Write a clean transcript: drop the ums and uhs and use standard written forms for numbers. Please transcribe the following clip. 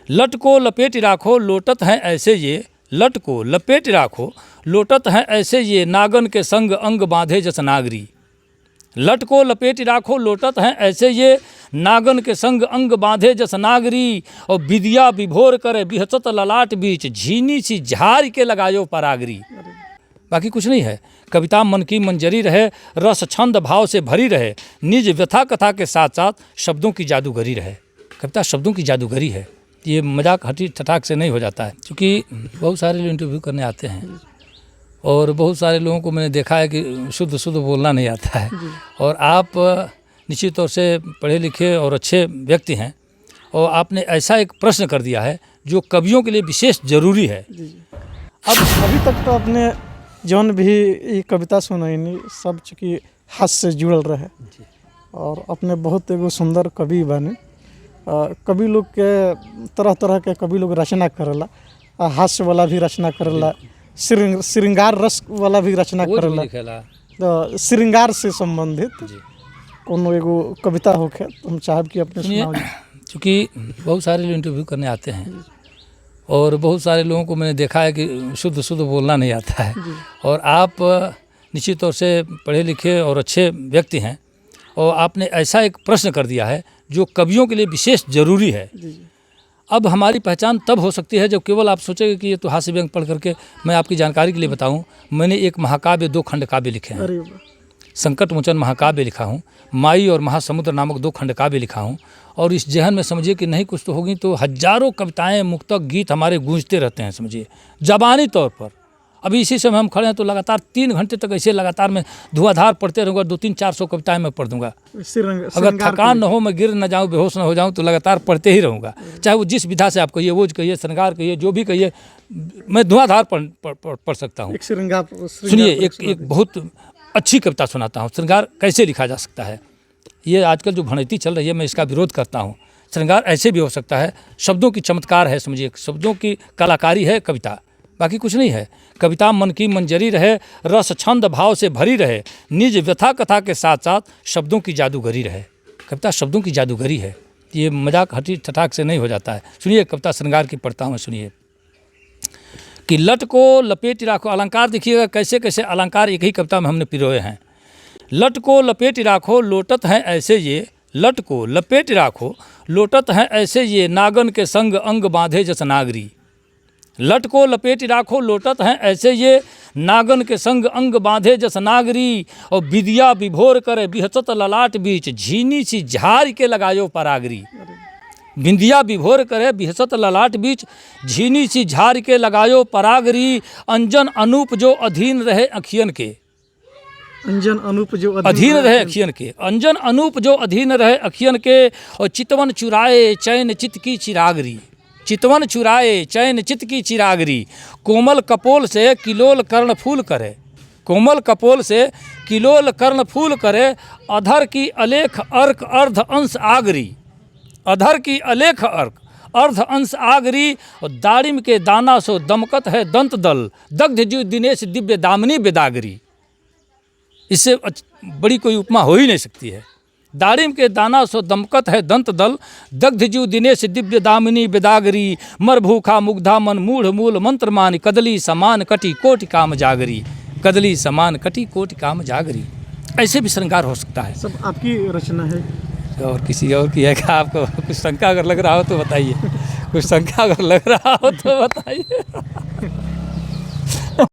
लट को लपेट राखो लोटत हैं ऐसे ये, लट को लपेट राखो लोटत हैं ऐसे ये, नागन के संग अंग बांधे जस नागरी। लट को लपेट राखो लोटत हैं ऐसे ये, नागन के संग अंग बांधे जस नागरी। और विद्या विभोर करे बिहसत ललाट बीच, झीनी सी झार के लगायो परागरी। बाकी कुछ नहीं है। कविता मन की मंजरी रहे, रस छंद भाव से भरी रहे, निज व्यथा कथा के साथ साथ शब्दों की जादूगरी रहे। कविता शब्दों की जादूगरी है, ये मजाक हटी ठठाक से नहीं हो जाता है। क्योंकि बहुत सारे लोग इंटरव्यू करने आते हैं और बहुत सारे लोगों को मैंने देखा है कि शुद्ध शुद्ध बोलना नहीं आता है। और आप निश्चित तौर से पढ़े लिखे और अच्छे व्यक्ति हैं और आपने ऐसा एक प्रश्न कर दिया है जो कवियों के लिए विशेष ज़रूरी है। अब अभी तक तो आपने जौन भी ये कविता सुनाई सब चूँकि हास्य से जुड़ल रहे और अपने बहुत एगो सुंदर कवि बने। कवि लोग के तरह तरह के कवि लोग रचना करेला, हास्य वाला भी रचना करेला, श्रृंगार रस वाला भी रचना करेला। तो श्रृंगार से संबंधित कोनो एगो कविता होके तो हम चाहब कि अपने सुनाओ। चूँकि बहुत सारे लोग इंटरव्यू करने आते हैं और बहुत सारे लोगों को मैंने देखा है कि शुद्ध शुद्ध बोलना नहीं आता है। और आप निश्चित तौर से पढ़े लिखे और अच्छे व्यक्ति हैं और आपने ऐसा एक प्रश्न कर दिया है जो कवियों के लिए विशेष ज़रूरी है। अब हमारी पहचान तब हो सकती है जब केवल आप सोचेंगे कि ये तो हास्य व्यंग पढ़ करके। मैं आपकी जानकारी के लिए बताऊं, मैंने एक महाकाव्य 2 खंड काव्य लिखे हैं। संकट मोचन महाकाव्य लिखा हूँ, माई और महासमुद्र नामक 2 खंड काव्य लिखा हूँ। और इस जहन में समझिए कि नहीं कुछ तो होगी तो हजारों कविताएं मुक्तक गीत हमारे गूंजते रहते हैं, समझिए ज़बानी तौर पर। अभी इसी समय हम खड़े हैं तो लगातार 3 घंटे तक ऐसे लगातार मैं धुआंधार पढ़ते रहूँगा, 200-400 कविताएं मैं पढ़ दूंगा। अगर थकान न हो, मैं गिर न जाऊँ, बेहोश न हो जाऊँ तो लगातार पढ़ते ही रहूँगा। चाहे वो जिस विधा से आप कहिए, वो कहिए, श्रृंगार कहिए, जो भी कहिए, मैं धुआंधार पढ़ सकता हूँ। सुनिए एक बहुत अच्छी कविता सुनाता हूँ, श्रृंगार कैसे लिखा जा सकता है। ये आजकल जो भनैती चल रही है मैं इसका विरोध करता हूँ। श्रृंगार ऐसे भी हो सकता है, शब्दों की चमत्कार है, समझिए शब्दों की कलाकारी है कविता, बाकी कुछ नहीं है। कविता मन की मंजरी रहे, रस छंद भाव से भरी रहे, निज व्यथा कथा के साथ साथ शब्दों की जादूगरी रहे। कविता शब्दों की जादूगरी है, ये मजाक हटी ठठाक से नहीं हो जाता है। सुनिए कविता श्रृंगार की पढ़ता हूँ, सुनिए कि लट को लपेट राखो। अलंकार देखिएगा कैसे कैसे अलंकार एक ही कविता में हमने पिरोए हैं। लट को लपेट राखो लोटत हैं ऐसे ये, लट को लपेट राखो लोटत हैं ऐसे ये, नागन के संग अंग बांधे जस नागरी। लट को लपेट राखो लोटत हैं ऐसे ये, नागन के संग अंग बांधे जस नागरी। और विद्या विभोर करे बिहसत ललाट बीच, झीनी सी झार के लगायो परागरी। विंध्या विभोर करे बिहसत ललाट बीच, झीनी सी झार के लगायो परागरी। अंजन अनूप जो अधीन रहे अखियन के, अंजन अनूप जो अधीन रहे अखियन के, अंजन अनूप जो अधीन रहे अखियन के। और चितवन चुराए चैन चित की चिरागरी, चितवन चुराए चैन चित की चिरागरी। कोमल कपोल से किलोल कर्ण फूल करे, कोमल कपोल से किलोल कर्ण फूल करे। अधर की अलेख अर्क अर्ध अंश आगरी, अधर की अलेख अर्क अर्ध अंश आगरी। और दाड़िम के दाना सो दमकत है दंत दल, दग्ध जू दिनेश दिव्य दामिनी बेदागरी। इससे बड़ी कोई उपमा हो ही नहीं सकती है। दाड़िम के दाना सो दमकत है दंत दल, दग्ध जू दिनेश दिव्य दामिनी बेदागरी। मर भूखा मुग्धा मन मूढ़ मूल मंत्र मान, कदली समान कटी कोटि काम जागरी, कदली समान कटी कोटि काम जागरी। ऐसे भी श्रृंगार हो सकता है। सब आपकी रचना है और किसी और की है क्या? आपको कुछ शंका अगर लग रहा हो तो बताइए, कुछ शंका अगर लग रहा हो तो बताइए।